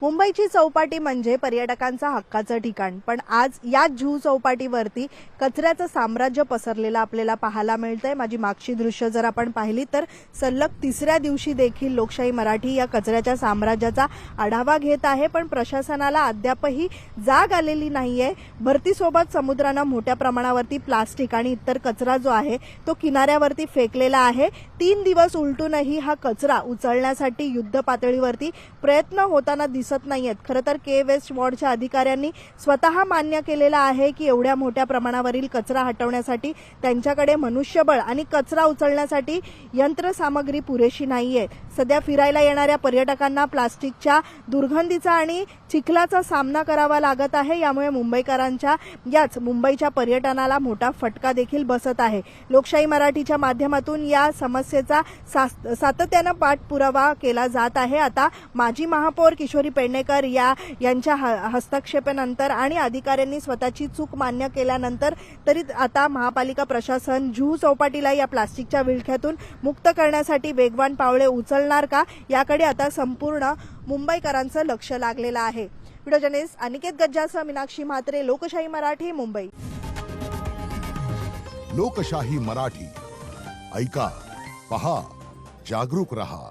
मुंबईची चौपाटी म्हणजे पर्यटकांचा हक्काचं ठिकाण, पण आज या जुहू चौपाटीवरती कचऱ्याचं साम्राज्य पसरलेलं आपल्याला पाहायला मिळतंय। माझी मागची दृश्य जर आपण पाहिली तर सलग तिसऱ्या दिवशी देखील लोकशाही मराठी या कचऱ्याच्या साम्राज्याचा आढावा घेत आहे, पण प्रशासनाला अद्यापही जाग आलेली नाहीये। भरतीसोबत समुद्रानं मोठ्या प्रमाणावरती प्लास्टिक आणि इतर कचरा जो आहे तो किनाऱ्यावरती फेकलेला आहे। 3 दिवस उलटूनही हा कचरा उचलण्यासाठी युद्ध पातळीवरती प्रयत्न होताना दिसत नाहीयेत। खरं तर के वेस्ट वॉर्डच्या अधिकाऱ्यांनी स्वतः मान्य केलेलं आहे की एवढ्या मोठ्या प्रमाणावरील कचरा हटवण्यासाठी त्यांच्याकडे मनुष्यबळ आणि कचरा उचलण्यासाठी यंत्रसामग्री पुरेशी नाहीये। सध्या फिरायला येणाऱ्या पर्यटकांना प्लास्टिकच्या दुर्गंधीचा आणि चिखलाचा सामना करावा लागत आहे। यामुळे मुंबईकरांच्या याच मुंबईच्या पर्यटनाला मोठा फटका देखील बसत आहे। लोकशाही मराठीच्या माध्यमातून या समस्येचा सातत्याने पाठपुरावा केला जात आहे। आता माजी महापौर किशोरी पेडणेकर यांच्या हस्तक्षेपानंतर आणि अधिकाऱ्यांनी स्वतःची चूक मान्य केल्यानंतर तरी आता महापालिका प्रशासन जुहू चौपाटीला या प्लास्टिकच्या विळख्यातून मुक्त करण्यासाठी वेगवान पावले उचलणार का, याकडे आता संपूर्ण मुंबईकरांचं लक्ष लागलेलं आहे। व्हिडिओ जर्नलिस्ट अनिकेत गज्जासह मीनाक्षी म्हात्रे, लोकशाही मराठी, मुंबई। लोकशाही मराठी, ऐका, पहा, जागरूक रहा।